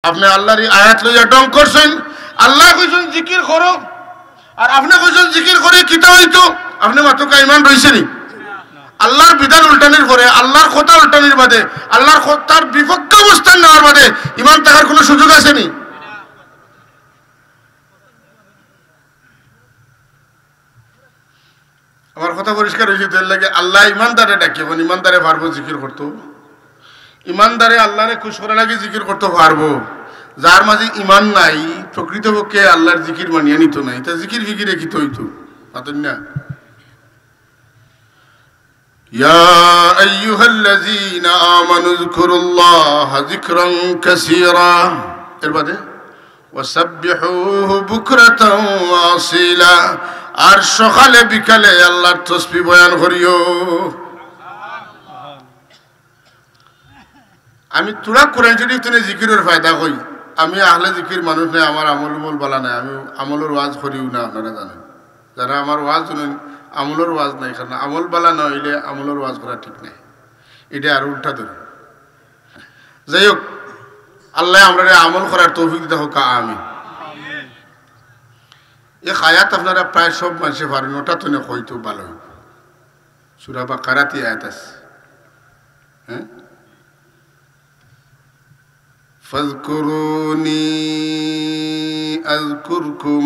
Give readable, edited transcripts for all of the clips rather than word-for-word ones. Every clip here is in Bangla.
আপনি আল্লাহর আয়াত লইয়া ডং করছেন আল্লাহ কইছেন জিকির করো আর আপনি কইছেন জিকির করে কিতা হইতো আপনি মাত্র ইমান রইছেনি আল্লাহর বিধান উল্টানির পরে আল্লাহর কথা উল্টানির বাদে আল্লাহর কথার বিপক্ষে অবস্থান নেওয়ার বাদে ইমান থাকার কোনো সুযোগ আসেনি আমার কথা পরিষ্কার হয়েছে তেল লাগে আল্লাহ ইমানদারে ডাকিয়ে ইমানদারে পারবো জিকির করতো ইমানদারে আল্লাহরে খুশ করা লাগে জিকির করতে পারবো যার মাঝে ইমান নাই প্রকৃতপক্ষে আল্লাহর জিকির মানিয়ে নিত নাই তা জিকির ফিকিরে কি হইতো পাতেন না ইয়া আইয়ুহাল্লাযীনা আমানু যকুরুল্লাহা যিকরান কাসীরা এর বাদে ওয়াসাব্বিহুহু বুকরাতাও ওয়া আসীলা আর সকালে বিকালে আল্লাহর তাসবিহ বয়ান করিও আমি তোরা কোরআন শরীফ থেকে জিকিরের ফায়দা কই আমি আহলে জিকির মানুষ নাই আমার আমল বালা নাই আমি আমলের ওয়াজ করিও না আপনারা জানেন যারা আমার ওয়াজ শুনেন আমলের ওয়াজ নাই কারণ আমল বালা না হইলে আমলের ওয়াজ করা ঠিক নাই এটা আর উল্টা ধরে যাই হোক আল্লাহ আমরা আমল করার তৌফিক দিতে হোক আমিন এই আয়াত আপনারা প্রায় সব মানুষে পারেন ওটা তো না হয়তো ভালো সূরা বাকারাতে আয়াত আছে হ্যাঁ ফাযকুরুনি আযকুরকুম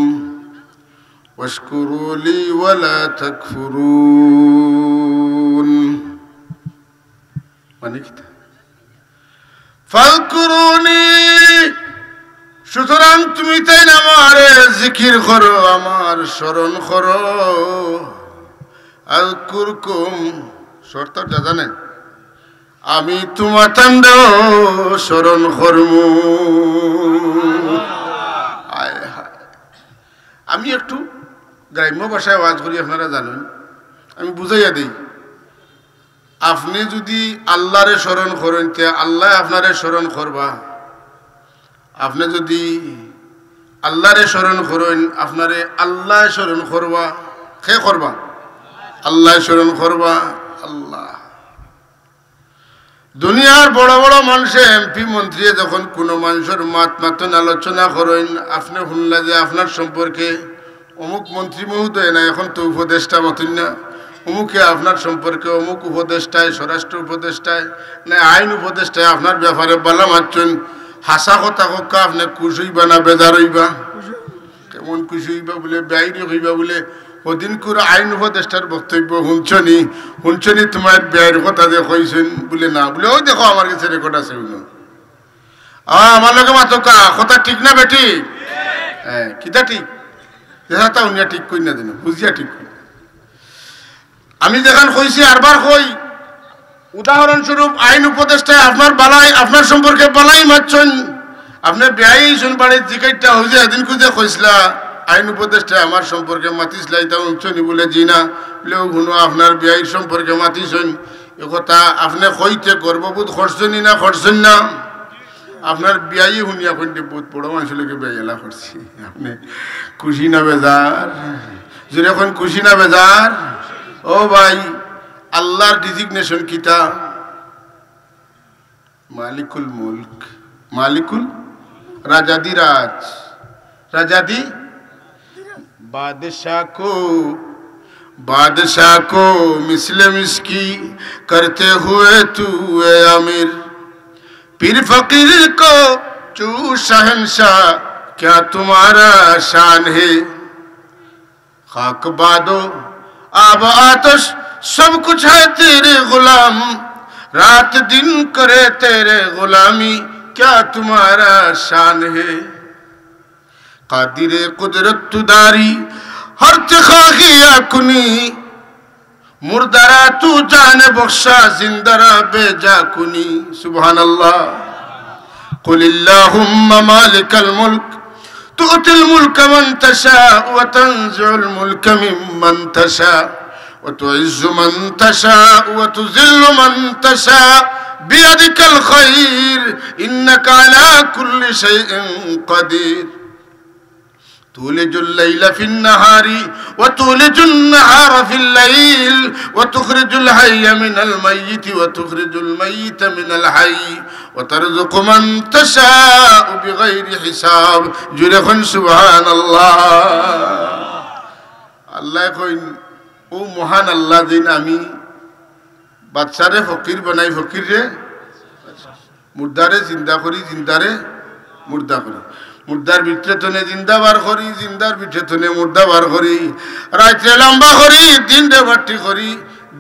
ওয়াশকুরু লি ওয়া লা তাকফুরুন মানে কি ফাযকুরুনি সুতরাং তুমি তাই আমার জিকির করো আমার স্মরণ করো আযকুরকুম শর্তটা জানেন আমি তোমার তান্ড স্মরণ করমু আমি একটু গ্রাম্য ভাষায় ওয়াজ করি আপনারা জানেন আমি বুঝাইয়া দিই আপনি যদি আল্লাহরে স্মরণ করেন তে আল্লাহ আপনারে স্মরণ করবা আপনি যদি আল্লাহরে স্মরণ করেন আপনারে আল্লাহ স্মরণ করবা কে করবা আল্লাহ স্মরণ করবা আল্লাহ দুনিয়ার বড় বড় মানুষে এমপি মন্ত্রী যখন কোনো মানুষের মাতন আলোচনা করেন আপনি শুনলা যে আপনার সম্পর্কে অমুক মন্ত্রী মহোদয় না এখন তো উপদেষ্টা মতন না অমুকে আপনার সম্পর্কে অমুক উপদেষ্টায় স্বরাষ্ট্র উপদেষ্টায় না আইন উপদেষ্টায় আপনার ব্যাপারে বলা মারছেন হাসা কথা কক্কা আপনি খুশ হইবা না বেজার হইবা কেমন খুশ হইবা বলে বাইরে হইবা বলে ওদিন করে আইন উপদেষ্টার বক্তব্য শুনছনি তোমার ব্যয়ের কথা যে কইছেন বলে না বলে ওই দেখো আমার কাছে রেকর্ড আছে আমার লোকে মাত্র কথা ঠিক না বেটি হ্যাঁ কিতা ঠিক তা উনিয়া ঠিক কই না দিন বুঝিয়া ঠিক কই আমি যেখান কইছি আরবার কই উদাহরণস্বরূপ আইন উপদেষ্টায় আপনার বালাই আপনার সম্পর্কে বালাই মারছেন আপনি ব্যয় শুন বাড়ির জিকাইটা হয়েছে এদিন খুঁজে কইসলা আইন উপদেষ্টা আমার সম্পর্কে মাতিসলাই তা উঠছনি বলে জি না বলে শুনো আপনার ব্যয়ের সম্পর্কে মাতিছেন এ কথা আপনি কইতে গর্ববোধ করছেনই না করছেন না আপনার ব্যয় শুনিয়া কইতে বহুত বড় মানুষকে ব্যয় এলা করছি আপনি খুশি না বেজার যদি এখন খুশি না বেজার ও ভাই আল্লাহর ডিজিগনেশন কিতা মালিকুল মুলক মালিকুল রাজাদি রাজ রাজাদি बादशाह को मिसले मिसकी करते हुए तू ए आमिर पीर फकीर को तू शहंशाह क्या तुम्हारा शान है खाक बादो आब आतश सब कुछ है तेरे गुलाम रात दिन करे तेरे गुलामी क्या तुम्हारा शान है कादिर कुदरत तुदारी हर तखागिया कुनी मुर्दारा तू जाने बख्शा जिंदरा बेजा कुनी सुभान अल्लाह कुलिल्लाहुम्मा मालिकल मुल्क तुअतिल मुल्क मन तशा व तंज़िउल मुल्क मिम्मन तशा व तुइज़्ज़ु मन तशा व तुज़िल्लु मन तशा बियदिकल खैर इन्नका अला कुल्लि शैइन क़दीर تولج الليل في النهار وتولج النهار في الليل وتخرج الحي من الميت وتخرج الميت من الحي وترزق من تشاء بغير حساب جرخن سبحان الله الله কইন ও মহান আল্লাহ দিন আমি বাদশারে ফকির বানাই ফকির রে মুর্দারে জিন্দা করি জিন্দারে মুর্দা করি মুর্দার ভিতরে তনে জিন্দা বার করি জিন্দার ভিতরে তনে মুর্দা বার করি রাত্রে লম্বা করি দিন রে বাট্টি করি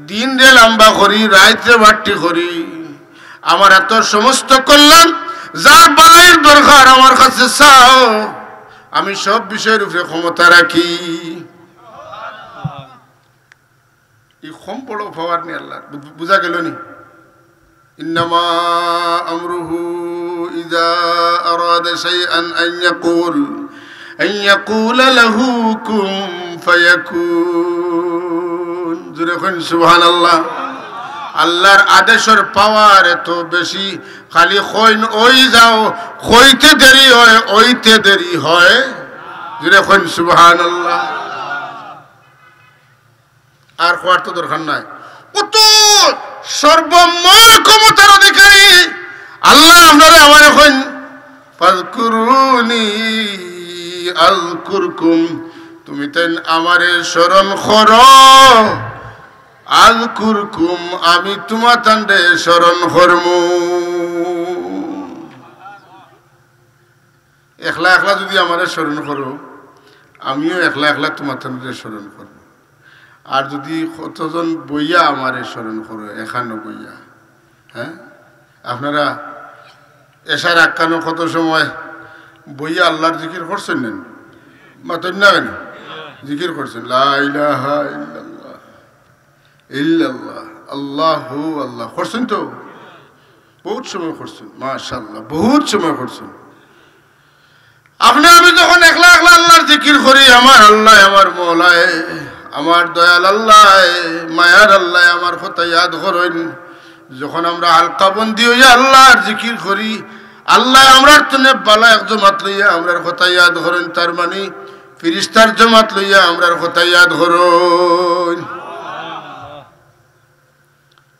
দিন রে লম্বা করি রাত্রে বাট্টি করি আমার এত সমস্ত কল্যাণ যার বালাইয়ের দরকার আমার কাছে চাও আমি সব বিষয়ের উপরে ক্ষমতা রাখি এই কম বড় পাওয়ার নি আল্লাহ বুঝা গেল নি إنما أمره إذا أراد شيئا أن يقول له كن فيكون سبحان الله আল্লাহর আদেশের পাওয়ার এত বেশি খালি কইন ওই যাও কইতে দেরি হয় ওইতে দেরি হয় জুরে কইন সুবহানাল্লাহ আর কোয়ার তো দরকার নাই কত সর্বময় ক্ষমতার অধিকারী আল্লাহ আপনারা আমার এখন ফাযকুরুনি আযকুরকুম তুমি তেন আমারে স্মরণ করো আযকুরকুম আমি তোমার তান্ডে স্মরণ করমু একলা একলা যদি আমারে স্মরণ করো আমিও একলা একলা তোমার তান্ডে স্মরণ করব আর যদি কতজন বইয়া আমারে স্মরণ করো এখানো বইয়া হ্যাঁ আপনারা এসার আক্কানো কত সময় বইয়া আল্লাহর জিকির করছেন নেন মাতন না কেন জিকির করছেন লা ইলাহা ইল্লাল্লাহ ইল্লাল্লাহ আল্লাহু আল্লাহ করছেন তো বহুত সময় করছেন মাশাআল্লাহ বহুত সময় করছেন আপনি আমি যখন একলা একলা আল্লাহর জিকির করি আমার আল্লাহ আমার মওলায় আমার দয়াল আল্লাহ মায়ার আল্লাহ আমার কথা ইয়াদ করেন যখন আমরা হালকা বন্দি হইয়া আল্লাহর জিকির করি আল্লাহ আমরার তনে বালা এক জমাত লইয়া আমরার কথা ইয়াদ করেন তার মানে ফিরিস্তার জমাত লইয়া আমরার কথা ইয়াদ করেন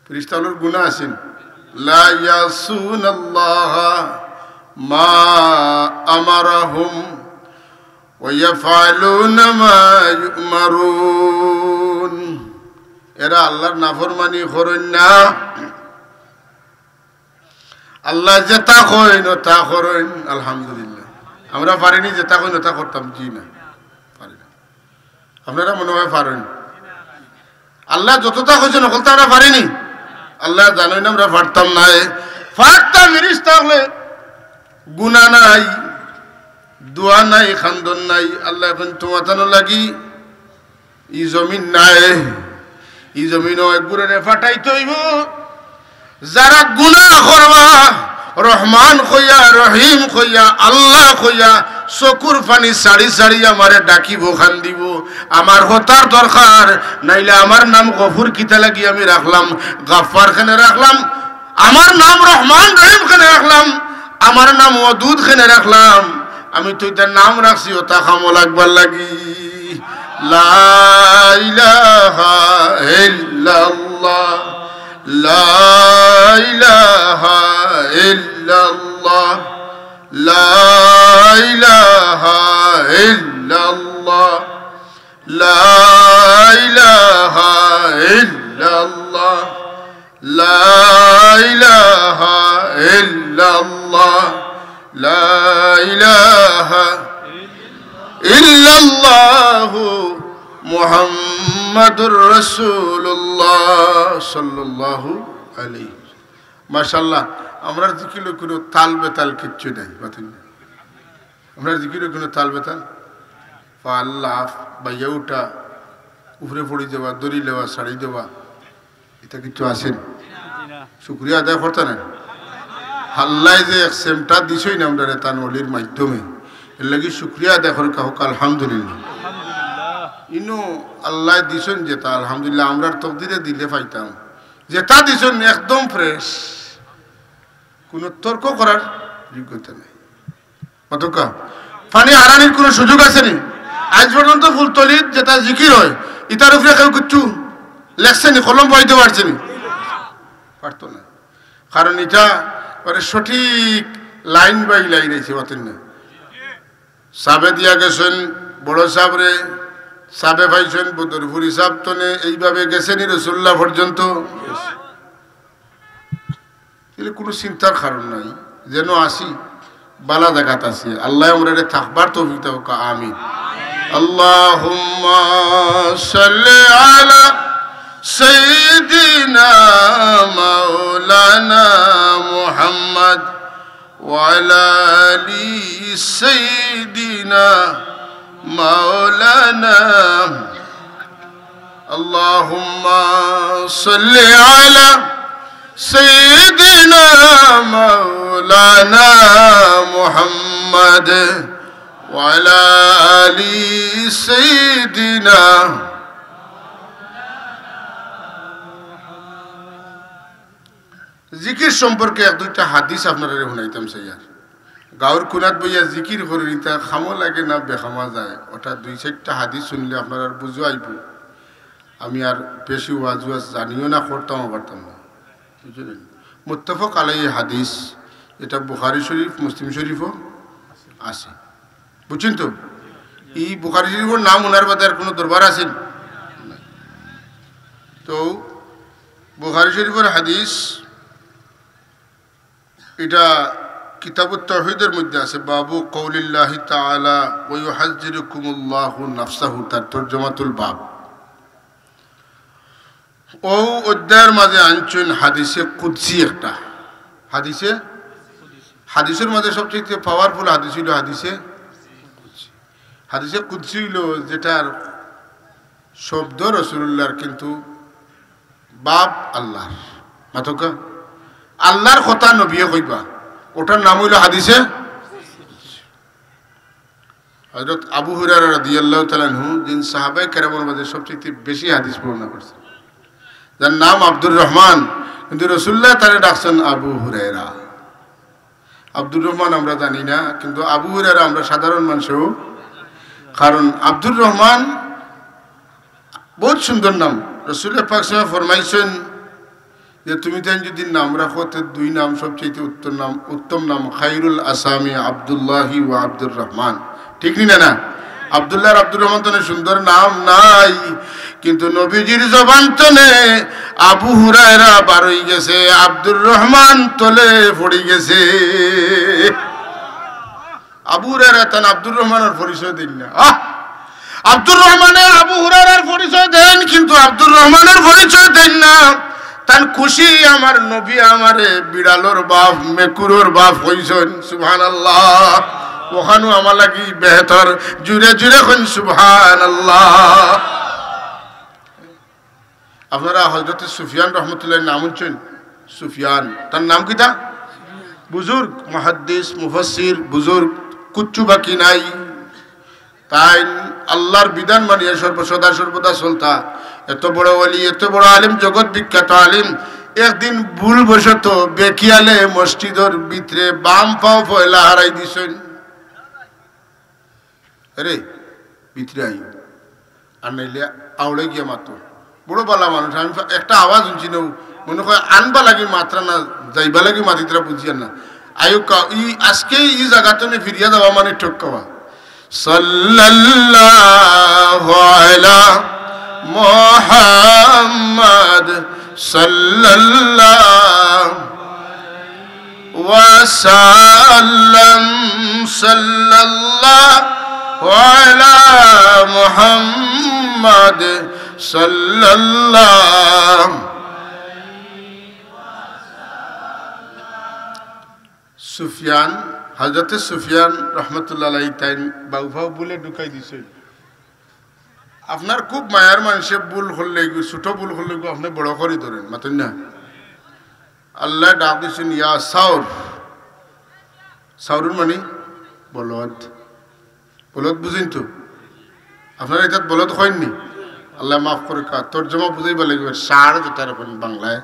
ফিরিস্তার গুনাহ আছেন লা ইয়াসুনাল্লাহ মা আমারাহুম ويفعلون ما يؤمرون এরা আল্লাহর নাফরমানি করেন না আল্লাহ যেটা কইন তা করেন আলহামদুলিল্লাহ আমরা পারিনি যেটা কইন তা করতাম জি না পারি না আপনারা মনে হয় পারেন আল্লাহ যতটা কইছেন ওগুলো আমরা পারিনি আল্লাহ জানেন আমরা পারতাম না ফারতাম ফেরেশতা হলে গুনাহ নাই দোয়া নাই খান্দন নাই আল্লাহ এখন তোমাতানো লাগি ই জমিন নাই ই জমিন একগুরে ফাটাইতে হইব যারা গুনাহ করবা রহমান কইয়া রহিম কইয়া আল্লাহ কইয়া চকুর পানি সারি সারি আমারে ডাকিব খান দিব আমার হতার দরকার নাইলে আমার নাম গফুর কিতা লাগি আমি রাখলাম গাফফার খানে রাখলাম আমার নাম রহমান রহিম খানে রাখলাম আমার নাম ওয়াদুদ খানে রাখলাম আমি তো তার নাম রাখছি ওটা খামল একবার লাগি লা ইলাহা ইল্লাল্লাহ লা ইলাহা ইল্লাল্লাহ লা ইলাহা ইল্লাল্লাহ লা ইলাহা ইল্লাল্লাহ লা ইলাহা ইল্লাল্লাহ لا إله إلا الله محمد رسول الله صلى الله عليه ما شاء الله আমরা জিকিরে কোনো তাল বেতাল কিচ্ছু নাই আমরা জিকিরে কোনো তাল বেতাল আল্লাহ বাইয়া উঠা উপরে পড়ে যাওয়া দড়ি লেওয়া শাড়ি দেওয়া এটা কিছু আসেন শুক্রিয়া আদায় করতে না আল্লাহ যে এক্সেমটা দিছই না আমরা তানওয়ালির মাধ্যমে এর লাগি শুকরিয়া দেখর কাহক আলহামদুলিল্লাহ ইনো আল্লাহ দিছেন যেটা আলহামদুলিল্লাহ আমরার তকদিরে দিলে পাইতাম যেটা দিছেন একদম ফ্রেশ কোনো তর্ক করার যোগ্যতা নেই অতকা পানি হারানির কোনো সুযোগ আছে নি আজ পর্যন্ত ফুলতলির যেটা জিকির হয় ইটার উপরে কেউ কিচ্ছু লেখছেনি, কলম পাইতে পারছেনি, পারতো না। কারণ এটা মানে সঠিক লাইন বাই লাইন আছে পাতেন না। সাবে দিয়া গেছেন বড় সাবরে, সাবে পাইছেন বদরপুরি সাব তনে, এইভাবে গেছেনি রসুল্লাহ পর্যন্ত। কোনো চিন্তার কারণ নাই, যেন আসি বালা জায়গাত আছি। আল্লাহ আমরা থাকবার তৌফিক দাও, আমিন। আল্লাহুম্মা সাল্লি আলা সাইয়্যিদিনা মাওলানা মুহাম্মদ ওয়া আলা আলি সাইয়্যিদিনা মাওলানা। আল্লাহুম্মা সাল্লি আলা سيدنا مولانا محمد وعلى آل سيدنا। জিকির সম্পর্কে এক দুইটা হাদিস আপনারা শুনাইতাম স্যার। গাঁর কোনাত বইয়া জিকির করে তা খামো লাগে না বেখামা যায়, ওটা দুই চারটা হাদিস শুনলে আপনারা বুঝো আইব। আমি আর বেশি ওয়াজ জানিও না, করতামও পারতাম না, বুঝলেন। মুত্তাফাক আলাইহি হাদিস, এটা বুখারী শরীফ মুসলিম শরীফও আছে, বুঝছেন তো। এই বুখারী শরীফের নাম ওনার বাদে আর কোনো দরবার আছে তো? বুখারী শরীফের হাদিস এটা কিতাবুত তাওহীদের মধ্যে আছে। বাবু কওলিল্লাহি তাআলা ওয়া ইউহাজ্জিরুকুমুল্লাহু নাফসাহু, তার তরজমাতুল বাব। ও অধ্যায়ের মাঝে আনছেন হাদিসে কুদসি একটা। হাদিসের মাঝে সবচেয়ে পাওয়ারফুল হাদিস হইল হাদিসে কুদসি হইল যেটার শব্দ রাসূলুল্লাহর, কিন্তু বাপ আল্লাহর, মাতকা আল্লাহর কথা নবীয়ে কইবা, ওটার নাম হইল হাদিসে। হযরত আবু হুরায়রা রাদিয়াল্লাহু তাআলা আনহু, যিনি সাহাবায়ে কেরামের মাঝে সবচেয়ে বেশি হাদিস বর্ণনা করছেন, যার নাম আব্দুর রহমান, কিন্তু রাসূলুল্লাহ তারে ডাকছেন আবু হুরায়রা। আব্দুর রহমান আমরা জানি না, কিন্তু আবু হুরায়রা আমরা সাধারণ মানুষও। কারণ আব্দুর রহমান বহুত সুন্দর নাম। রাসূলুল্লাহ পাক সাল্লাল্লাহু আলাইহি ফরমাইছেন যে তুমি তাই যদি নাম রাখো তো দুই নাম সবচেয়ে উত্তম নাম, খায়রুল আসামি আব্দুল্লাহি ওয়া আব্দুর রহমান, ঠিক না? না, আব্দুল্লাহ আর আব্দুর রহমান তো সুন্দর নাম নাই, কিন্তু নবীজির জবান তলে আবু হুরায়রা বার হয়ে গেছে, আব্দুর রহমান তলে পড়ে গেছে। আবু হুরায়রা তান আব্দুর রহমানের পরিচয় দেন না। আব্দুর রহমানের আবু হুরায়রার পরিচয় দেন, কিন্তু আব্দুর রহমানের পরিচয় দেন না। তান খুশি আমার নবী আমারে বিড়ালোর বাপ মেকুরোর বাপ হইছেন, সুবহানাল্লাহ। ওখানেও আমার লাগি বেহতর, জুড়ে জুড়ে হন সুবহানাল্লাহ। আপনারা হযরত সুফিয়ান রহমতুল্লাহ নাম শুনছেন? সুফিয়ান, তার নাম কিতা? বুজুর্গ মুহাদ্দিস মুফাসসির, বুজুর্গ, কুচ্ছু বাকি নাই। তাই আল্লাহর বিধান মানিয়ে সর্বসদা সর্বদা চলতা। এত বড় ওলি, এত বড় আলিম, জগৎ বিখ্যাত আলিম, একদিন ভুলবশত বেকিয়ালে মসজিদের ভিতরে বাম পাও পয়লা হারাই দিছেন। আরে ভিতরে আই আর নাইলে আউড়ে গিয়ে মাত্র বড় বালা মানুষ। আমি একটা আওয়াজ শুনছি না, মনে হয় আনবা লাগি মাত্রা না যাইবা লাগি মাতিতরা বুঝিয়া না। আয়ুকা ই আজকে এই জায়গাতে ফিরিয়া যাওয়া মানে ঠকাওয়া। সাল্লাল্লাহু আলা মুহাম্মদ সাল্লাল্লাহু ওয়া সাল্লাম, সাল্লাল্লাহু আলা মুহাম্মদ সাল্লাল্লাহু। সুফিয়ান, হযরতে সুফিয়ান রহমতুল্লাহ আলাইহি তাই বাউভাও বলে ঢুকাই দিছে। আপনার খুব মায়ার মানুষে ভুল করলে, ছোট ভুল করলে আপনি বড় করে ধরেন, মাতেন না। আল্লাহ ডাক দিয়েছেন ইয়া সাউর। সাউরুর মানে বলদ, বলদ বুঝেন তো আপনারা? এটা বলদ হয়নি, আল্লাহ মাফ করে তর্জমা বুঝাইবা লাগবে। ষাঁড় যেটা বাংলায়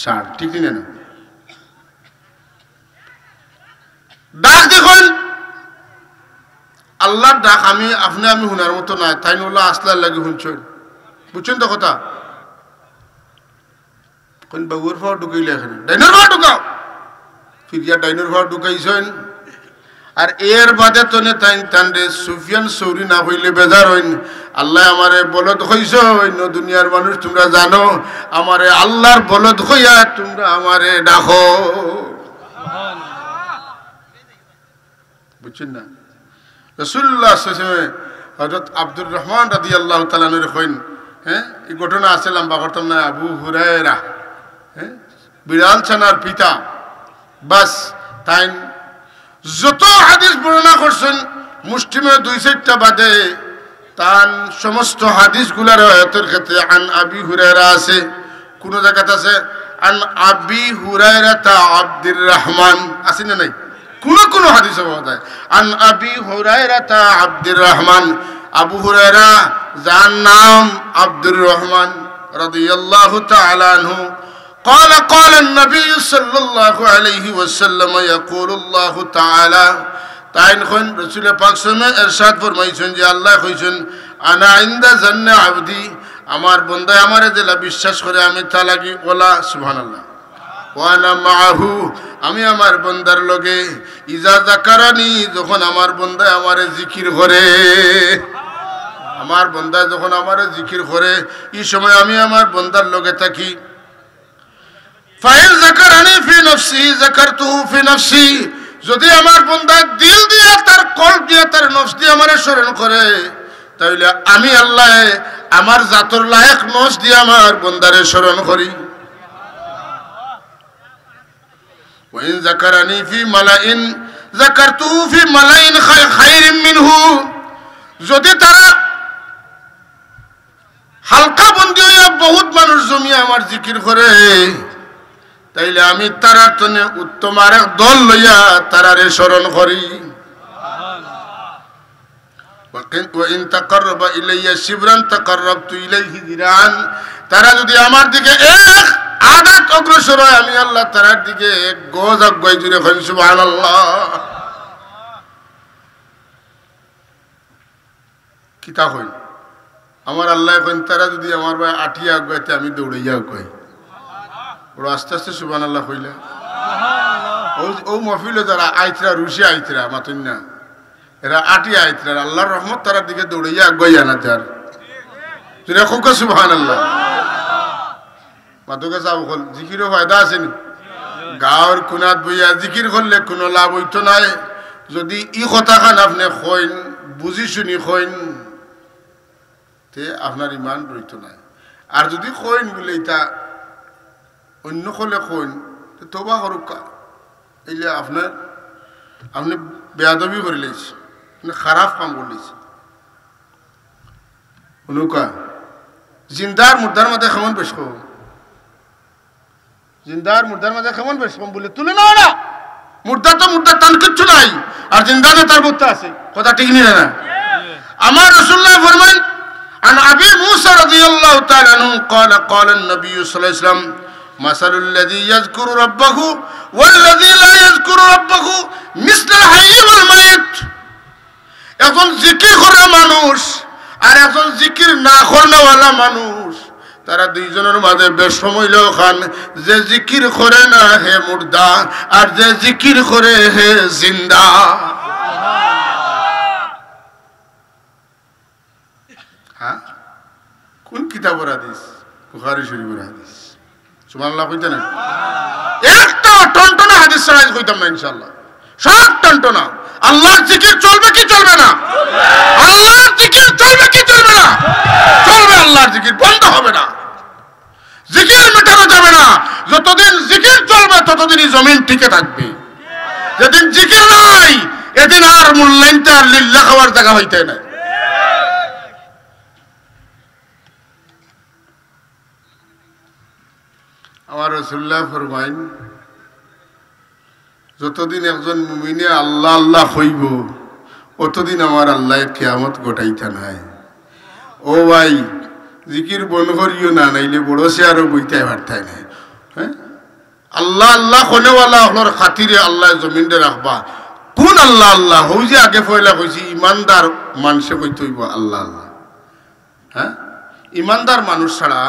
ষাঁড়, ঠিক না? না, ডাক দেখুন আল্লাহর ডাক আমি আমি শুনার মতো নাই, তাই নলা আসলার লাগে শুনছেন, বুঝছেন তো কথা? কোন বাবুর ফাও ঢুকাইলে এখানে ডাইনোর ফাও ঢুকাও, ফিরিয়া ডাইনোর ফাও ঢুকাইছেন। আর এর বাদে তো তাই তান্ডে সুফিয়ান সৌরি না হইলে বেজার হইন, আল্লাহ আমারে বলদ হইছ অন্য দুনিয়ার মানুষ তোমরা জানো, আমারে আল্লাহর বলদ হইয়া তোমরা আমারে ডাকো, বুঝছেন না? রাসূলুল্লাহ হযরত আব্দুর রহমান রাদিয়াল্লাহু তাআলা আনহু কইন, হ্যাঁ এই ঘটনা আছে লম্বা করতাম না, আবু হুরায়রা, হ্যাঁ বিড়াল ছানার পিতা, বাস তাই যত হাদিস বর্ণনা করছেন মুসলিমে 2-4টা বাদে তার সমস্ত হাদিসগুলার রাওয়ায়াতের ক্ষেত্রে আন আবি হুরায়রা আছে, কোন জায়গাতে আছে আন আবি হুরায়রা তা আব্দুর রহমান আছে না নাই, কোন হাদিসে পাওয়া যায় আন আবি হুরায়রা তা আব্দুর রহমান, আবু হুরায়রা যার নাম আব্দুর রহমান রাদিয়াল্লাহু তাআলা আনহু قال قال النبي صلى الله عليه وسلم يقول الله تعالى তাইন কোন রাসূল পাক সাল্লাল্লাহু ইরশাদ ফরমাইছেন যে আল্লাহ কইছেন আনা ইনদা জান্না আবদি, আমার বান্দা আমারে যেলা বিশ্বাস করে আমি তা লাগি ওলা সুবহানাল্লাহ, ওয়া আনা মাআহু আমি আমার বান্দার লগে ইজা যাকারানি যখন আমার বান্দা আমারে জিকির করে, আমার বান্দা যখন আমারে জিকির করে এই সময় আমি আমার বান্দার লগে থাকি। ফাইল যাকারানি ফি নফসি যাকারতুহু ফি নফসি, যদি আমার বান্দা দিল দিয়ে তার কলব দিয়ে তার নফস দিয়ে আমারে স্মরণ করে তাহলে আমি আল্লাহ আমার জাতর লায়েক নফস দিয়ে আমার বান্দারে স্মরণ করি। ওয়াইন যাকারানি ফি মালাইন যাকারতুহু ফি মালাইন খায়রিন মিনহু, যদি তারা হালকা বন্দি হইয়া বহুত মানুষ জমিয়ে আমার জিকির করে তাইলে আমি তারার তনে উত্তম আরেক দল লইয়া তারারে স্মরণ করি। ওয়াইন তাকাররাবা ইলাইয়া শিবরান তাকাররাবতু ইলাইহি যিরান, তারা যদি আমার দিকে এক আদাত অগ্রসর হয় আমি আল্লাহ তারার দিকে এক গজ আগাই জুড়ে কই সুবহানাল্লাহ। কিতা কই আমার আল্লাহ কইন তারা যদি আমার ভাই আটিয়া আগাইতে আমি দৌড়াইয়া আগাই, ওরা আস্তে আস্তে সুবহানাল্লাহ কইলা। ও মহফিলে যারা আইতরা রুশি আইতরা মাতুন না, এরা আটিয়া আইতরা আল্লাহর রহমত তারার দিকে দৌড়াইয়া আগাই আনা তার যদি খুব সুবহানাল্লাহ। মাতুকে যাব হল জিকিরও ফায়দা আছে নি, গাঁৱৰ কোনাত বইয়া জিকির করলে কোনো লাভ হইতো নাই, যদি ই কথাখান আপনি কইন বুঝি শুনি কইন তে আপনার ইমান রইতো নাই, আর যদি কইন বলে এটা অন্য কলে কইন তোবা করুকা এইলে আপনার আপনি বেয়াদবি করে লেছে, খারাপ কাম করলেছে। অনুকা জিন্দার মুর্দার মধ্যে কেমন বেশ কো, জিন্দার মুর্দার মধ্যে কেমন বেশ কম বলে তুলে না ওরা, মুর্দা তো মুর্দার টান কিচ্ছু নাই আর জিন্দাতে তার বুদ্ধ আছে, কথা ঠিক নিয়ে না। আমার রাসূলুল্লাহ ফরমান عن أبي موسى رضي الله تعالى عنه قال قال النبي صلى الله عليه وسلم مثل الذي يذكر ربه والذي لا يذكر ربه مثل الحي والميت, এখন জিকির করা মানুষ আর এখন জিকির না করাওয়ালা মানুষ তারা দুইজনের মাঝে বেশ সময় খান, যে জিকির করে না হে মুর্দা আর যে জিকির করে হে জিন্দা। কোন কিতাবের হাদিস? বুখারী শরীফের হাদিস। সুবহানাল্লাহ কইতে না একটা টনটনা হাদিস ছাড়া কইতাম না ইনশাআল্লাহ, সব টনটনা। আল্লাহর জিকির চলবে কি চলবে না? আল্লাহর জিকির চলবে কি চলবে না? চলবে, আল্লাহর জিকির বন্ধ হবে না, জিকির মেটানো যাবে না। যতদিন জিকির চলবে ততদিনই জমিন টিকে থাকবে, যেদিন জিকির নাই এদিন আর মূল্যায়নটা আর লিল্লাহ খাওয়ার জায়গা হইতে না। আমার রাসূলুল্লাহ ফরমাইন যতদিন একজন মুমিনে আল্লাহ আল্লাহ হইব অতদিন আমার আল্লাহর কিয়ামত ঘটাইতা নাই। ও ভাই জিকির বন করিও না, নাইলে বড় সে আরো বইতে পারতাই না। হ্যাঁ আল্লাহ আল্লাহ হনেওয়ালা হলোর খাতিরে আল্লাহ জমিনটা রাখবা, কোন আল্লাহ আল্লাহ হই যে আগে পয়লা কইছি ইমানদার মানুষে কইতে হইব আল্লাহ আল্লাহ। হ্যাঁ, ইমানদার মানুষ ছাড়া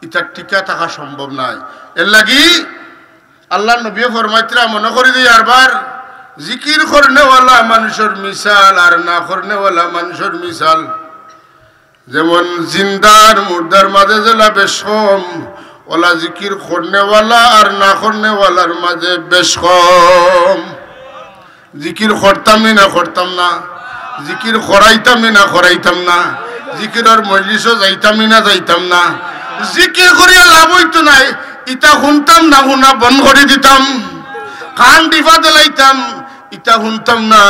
এটা টিকা থাকা সম্ভব নয়। এর লাগি আল্লাহ নবী ফরমাইতরা মনে করি দিই আরবার জিকির করনেওয়ালা মানুষের মিসাল আর না করনেওয়ালা মানুষের মিসাল যেমন জিন্দার মুর্দার মাঝে জেলা বেশ কম, ওলা জিকির করনেওয়ালা আর না করনেওয়ালার মাঝে বেশ কম। জিকির করতামই না করতাম না, জিকির করাইতামই না করাইতাম না, জিকিরের মজলিসও যাইতামই না যাইতাম না, জিকির করিয়া লাভ হইতো নাই, ইটা শুনতাম না শুনা বন্ধ করে দিতাম, কান ডিফা দিলাইতাম, ইটা শুনতাম না,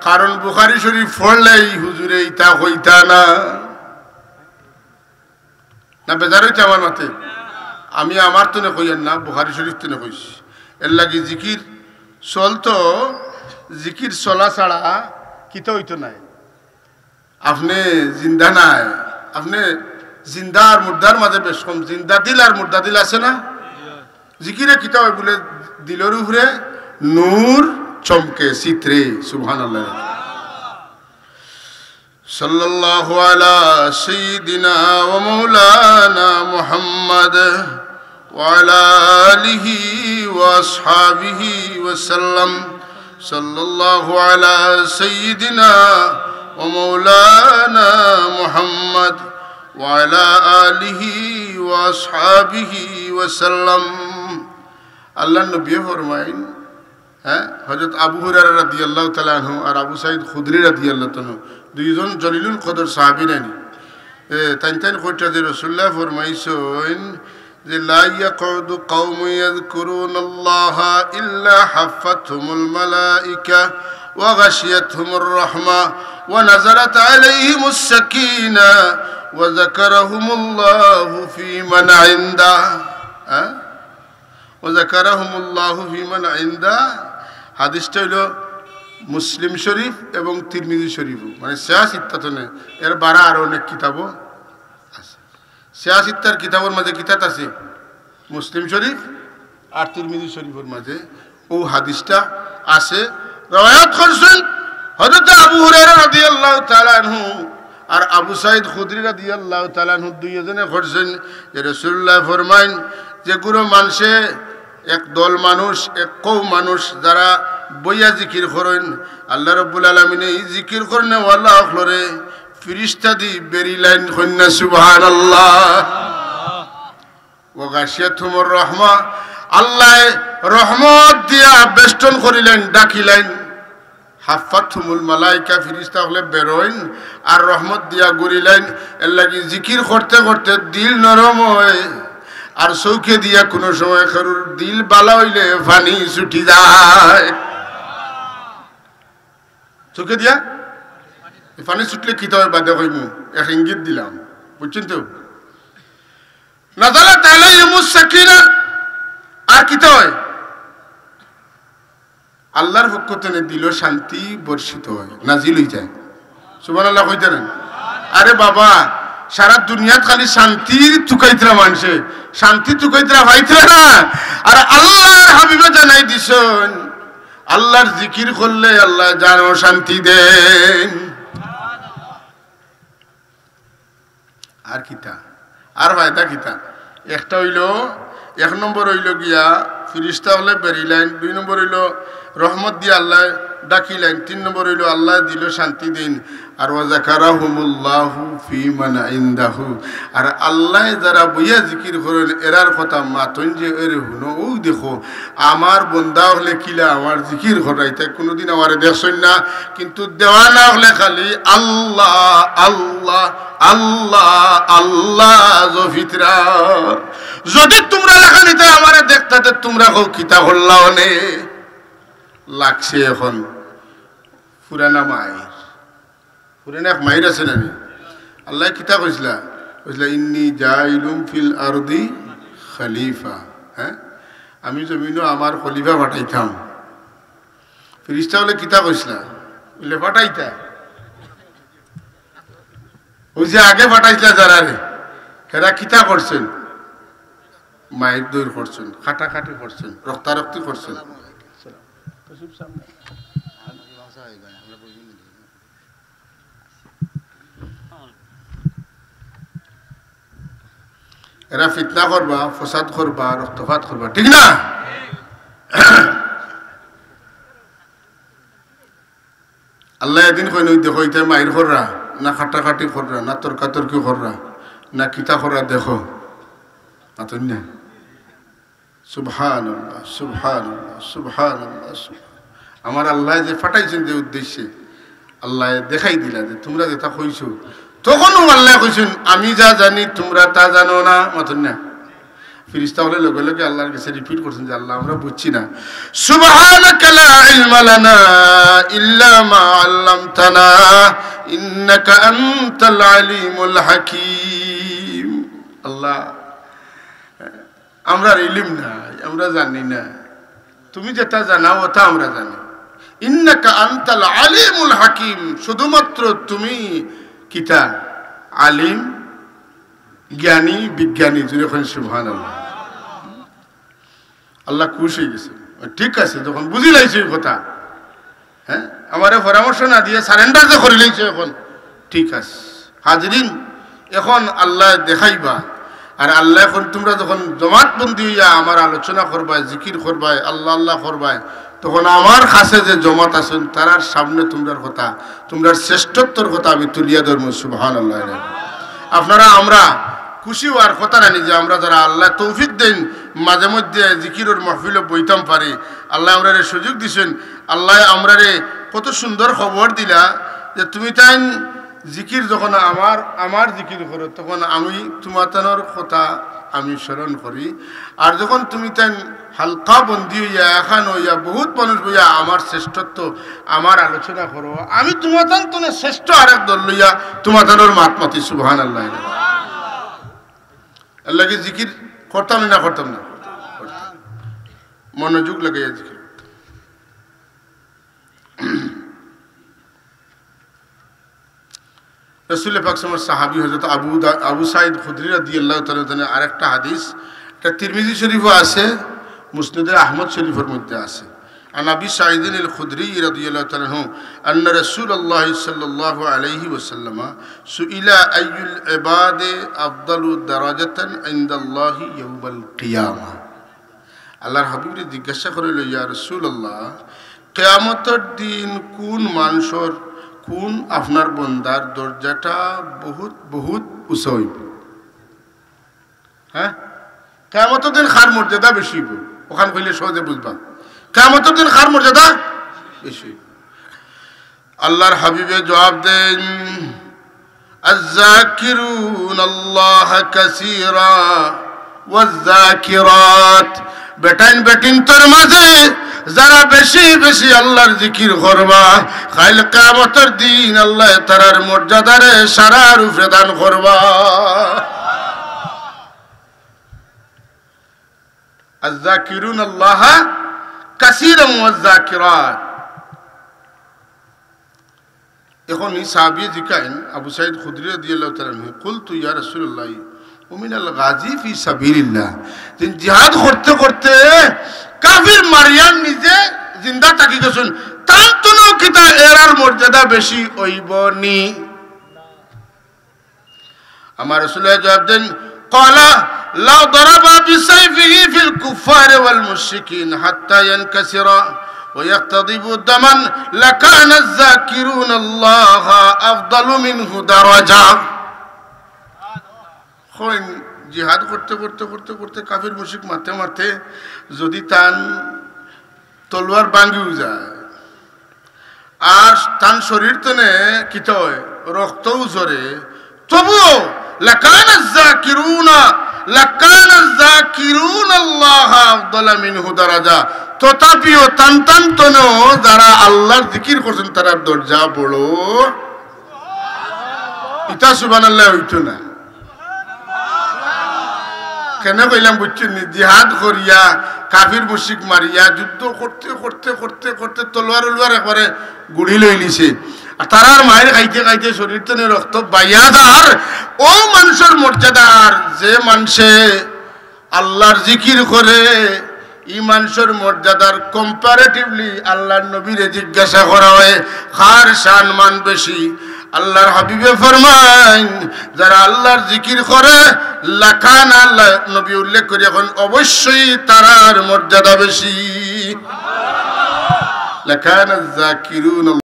কারণ বুখারী শরীফ পড়লেই হুজুরে ইটা কইতা না। না বেজার হইতে আমার মাতে, আমি আমার তো না কইয়েন না, বুখারী শরীফ তো না কইছি। এর লাগি জিকির চলতো, জিকির চলা ছাড়া কিতা হইতো নাই। আপনি জিন্দা নাই, আপনি জিন্দা আর মুর্দার মাঝে বেশ কম, জিন্দা দিল আর মুর্দা দিল আছে না। জিকিরে কিতা হয় বলে দিলের উপরে নূর চমকে চিত্রে। সুবহানাল্লাহ। সাল্লাল্লাহু আলা সাইয়্যিদিনা ওয়া মাওলানা মুহাম্মদ ওয়া আলা আলিহি ওয়া আসহাবিহি ওয়া সাল্লাম। সাল্লাল্লাহু আলা সাইয়্যিদিনা ওয়া মাওলানা মুহাম্মদ ওয়া আলা আলিহি ওয়া আসহাবিহি ওয়া সাল্লাম। আল্লাহর নবী ফরমাইন, হ্যাঁ, হযরত আবু হুরায়রা রাদিয়াল্লাহু তাআলা আনহু আর আবু সাঈদ খুদরি রাদিয়াল্লাহু তাআলা দুইজন জলিলুল কদর সাহাবী নানি, তাইন কইটা যে রাসূলুল্লাহ ফরমাইছেন যে লা ইয়াকুদু কওমুন ইয়াযকুরুনাল্লাহা ইল্লা হাফাতহুমুল মালায়েকা ওয়া গাশিয়াতহুমুর রাহমা ওয়া নাযালাত আলাইহিমুস সাকিনা ওয়া যাকারাহুমুল্লাহু ফী মান ইনদা। হ্যাঁ, ওয়া যাকারাহুমুল্লাহু ফী মান ইনদা। হাদিসটা হইল মুসলিম শরীফ এবং তিরমিজি শরীফও, মানে সিয়াসিত্তাতনে এর বারা আর অনেক কিতাবও আছে। সিয়াসিত্তার কিতাবের মাঝে কিতাব আছে মুসলিম শরীফ আর তিরমিজি শরীফের মাঝে ও হাদিসটা আছে। রওয়ায়াত করছেন হযরত আবু হুরায়রা রাদিয়াল্লাহু তাআলা আনহু আর আবু সাঈদ খুদরি রাদিয়াল্লাহু তাআলা আনহু দুইজনে করছেন যে রাসূলুল্লাহ ফরমাইন যে গুরু মানুষে এক দল মানুষ, এক কওম মানুষ যারা বইয়া জিকির করেন, আল্লাহ রাব্বুল আলামিন এই জিকির করেন ওয়ালা আখলরে ফেরেশতা দি বেরিলাইন কন্যা সুবহানাল্লাহ। ওয়া গাশিয়াতুমুর রাহমা, আল্লাহ রহমত দিয়া বেষ্টন করিলেন, ডাকিলেন। হাফাতহুমুল মালায়েকা, ফেরেশতা হলে বেরোইন আর রহমত দিয়া গড়িলেন। এর লাগি জিকির করতে করতে দিল নরম হয়, আর চৌকে দিয়া কোনো সময় কারোর দিল বালা হইলে পানি ছুটি যায়। চৌকে দিয়া পানি ছুটলে কি হয় বাদে কইমু, এক ইঙ্গিত দিলাম, বুঝছেন তো। নাযালাত আলাইহিমুস সাকিনা, আর কি হয় আল্লাহর পক্ষ থেকে দিল শান্তি বর্ষিত হয়, নাজিল হয়ে যায়। সুবহানাল্লাহ কইতেন। আরে বাবা, সারা দুনিয়াত খালি শান্তির তুকাইতরা মানুষে, শান্তি তুকাইতরা ভাইতরা না। আর আল্লাহর হাবিবে জানাই দিছেন আল্লাহর জিকির করলে আল্লাহ জানো শান্তি দেন। আর কিতা, আর ফায়দা কিতা? একটা হইল, এক নম্বর হইল গিয়া ফেরেশতা হলে বেরিলেন, দুই নম্বর হইল রহমত দিয়ে আল্লাহ ডাকিলেন, তিন নম্বর হইল আল্লাহ দিল শান্তি দিন। আর ওয়া যাকারাহুমুল্লাহু ফী মান ইনদাহু, আর আল্লাহ যারা বইয়া জিকির করেন এরার কথা মাতন যে এরে হুনো, ও দেখো আমার বন্দা হলে কিলা আমার জিকির করাইতে কোনোদিন আমারে দেখছেন না, কিন্তু দেওয়া না হলে খালি আল্লাহ আল্লাহ আল্লাহ আল্লাহ জফিতরা। যদি তোমরা লেখা নিতে আমারে দেখতে তোমরা কও কিতা হল্লা অনে লাগছে। এখন পুরানা মায়ের, পুরানা এক মায়ের আছে না, আল্লাহ কিতা কইসলা, কইসলা ইন্নী জাইলুম ফিল আরদি খলিফা। হ্যাঁ, আমি জমিনও আমার খলিফা পাঠাইতাম। ফেরেশতা হলে কিতা কইসলা, বলে পাঠাইতা। ওই যে আগে পাঠাইছিলা যারা রে, হেরা কিতা করছেন, মায়ের দৌড় করছেন, খাটাখাটি করছেন, রক্তারক্তি করছেন। এরা ফিতনা করবা, ফসাদ করবা, রক্তপাত করবা, ঠিক না? আল্লাহ এদিন কই নই দেখো ইতে মাইর কররা না কাটাকাটি কররা না তর্কাতর্কি কররা না কিতা কররা দেখো মাতুন না। সুবহানাল্লাহ সুবহানাল্লাহ সুবহানাল্লাহ। আমার আল্লাহ যে ফাটাইছেন যে উদ্দেশ্যে আল্লাহ দেখাই দিলা যে তোমরা যেটা কইছো, তখনও আল্লাহ কইছেন আমি যা জানি তোমরা তা জানো না, মাতুন না। ফিরিস্তা হলে লগে লগে আল্লাহর কাছে রিপিট করছেন যে আল্লাহ আমরা বুঝছি না। সুবহানাকা লা ইলমা লানা ইল্লা মা আল্লামতানা ইন্নাকা আনতাল আলিমুল হাকীম। আল্লাহ আমরা ইলম নাই, আমরা জানি না, তুমি যেটা জানাও ওটা আমরা জানি। ইন্নাকা আনতাল আলিমুল হাকীম, শুধুমাত্র তুমি কিতা আলিম, জ্ঞানী, বিজ্ঞানী। যখন সুবহানাল্লাহ, আল্লাহ খুশি হয়ে গেছে। ঠিক আছে, যখন বুঝি লাইছে এই কথা, হ্যাঁ আমার পরামর্শ না দিয়ে সারেন্ডার যে করে লাইছে, এখন ঠিক আছে হাজরিন, এখন আল্লাহ দেখাইবা। আর আল্লাহ এখন তোমরা যখন জমাতবন্দি হইয়া আমার আলোচনা করবাই, জিকির করবাই, আল্লাহ আল্লাহ করবাই, তখন আমার কাছে যে জমাত আছেন তারার সামনে তোমরার কথা, তোমরার শ্রেষ্ঠত্বর কথা আমি তুলিয়া ধরবো। সুবহানাল্লাহ। আপনারা আমরা খুশি হওয়ার কথা জানি যে আমরা যারা আল্লাহ তৌফিক দেন মাঝে মধ্যে জিকিরের মাহফিলে বইতাম পারি, আল্লাহ আমরারে সুযোগ দিছেন, আল্লাহ আমরারে কত সুন্দর খবর দিলা যে তুমি তাই জিকির যখন আমার জিকির করো তখন আমি তোমার কথা আমি স্মরণ করি। আর যখন তুমি তাই হালকা বন্দি হইয়া এখন হইয়া বহুত মানুষ বইয়া আমার শ্রেষ্ঠত্ব আমার আলোচনা করো, আমি তোমার শ্রেষ্ঠ আরেক দল লইয়া তোমার মাত মাতি। সুবহানাল্লাহ। আল্লাহকে জিকির করতাম না করতাম না, মনোযোগ লাগাইয়া জিকির। রাসূল পাক সাহাবী হযরত আবু সাঈদ খুদরি রাদিয়াল্লাহু তাআলা আরেকটা হাদিস, এটা তিরমিজি শরীফও আছে, মুসনাদে আহমদ শরীফের মধ্যে আছে। عن أبي سعيد الخدري رضي الله عنه أن رسول الله صلى الله عليه وسلم سئل أي العباد أفضل درجة عند الله يوم القيامة। আল্লাহর হাবিবরে জিজ্ঞাসা করিল, ইয়া রাসূলুল্লাহ, কিয়ামতের দিন কোন মানুষের, কোন আপনার বন্দার দরজাটা বহুত বহুত উঁচু হইব? হ্যাঁ, কিয়ামতের দিন কার মর্যাদা বেশি হইব? ওখান কইলে সহজে বুঝবা কিয়ামতের দিন কার মর্যাদা বেশি। আল্লাহর হাবিবে জবাব দেন, আয-যাকিরুনাল্লাহ কাসীরা ওয়াজ-যাকিরাত। বেটিন তোর মাঝে যারা বেশি বেশি আল্লাহর জিকির করবা, কাল কিয়ামতের দিন আল্লাহ তারার মর্যাদারে সারা রূপে দান করবা। আয-যাকিরুনাল্লাহ কাসীরান ওয়াজ-যাকিরাত। এখন এই সাহাবী জিকাইন আবু সাঈদ খুদরি রাদিয়াল্লাহু তাআলা আনহু, কুলতু ইয়া রাসূলুল্লাহ ওমিনাল গাজী ফি সাবিলিল্লাহ। জিহাদ করতে করতে কাফির মারিয়ান নিজে জিন্দা থাকি গেছেন, তার তো কিতা এরার মর্যাদা বেশি হইব নি? আমার রাসূলুল্লাহ জবাব দেন, ক্বালা লাউ দারাবা বিসাইফিহি ফিল কুফার ওয়াল মুশরিকিন হাত্তা ইয়ানকাসিরা ওয়া ইয়াক্তাদিবু দামান লাকানা আয-যাকিরুনাল্লাহ আফদালু মিনহু দারাজা। কইন জিহাদ করতে করতে করতে করতে কাফির মুশরিক মারতে মারতে যদি তান তলোয়ার ভাঙিও যায় আর তান শরীর তনে কিতা হয়, রক্তও ঝরে, তবুও লাকানা আয-যাকিরুনাল্লাহ আফদালু মিনহু দারাজা। তথাপিও তান তনেও যারা আল্লাহর জিকির করছেন তারা দরজা বড়। ইতা সুবহানাল্লাহ হইতো না। কেন কইলাম বুঝছেন? জিহাদ করিয়া কাফির মুশরিক মারিয়া যুদ্ধ করতে করতে করতে করতে তলোয়ার একবারে গুড়ি লই লিছে, আর তারার মায়ের খাইতে খাইতে শরীর তনে রক্ত বাইয়া যার ও মানুষের মর্যাদার যে মানুষে আল্লাহর জিকির করে, এই মানুষের মর্যাদার কম্পারেটিভলি আল্লাহর নবীরে জিজ্ঞাসা করা হয়, খার শান মান বেশি। আল্লাহর হাবিবে ফরমান যারা আল্লাহর জিকির করে লাখান আল্লাহ নবী উল্লেখ করে এখন অবশ্যই তারার মর্যাদা বেশি। লাখান যাকিরুন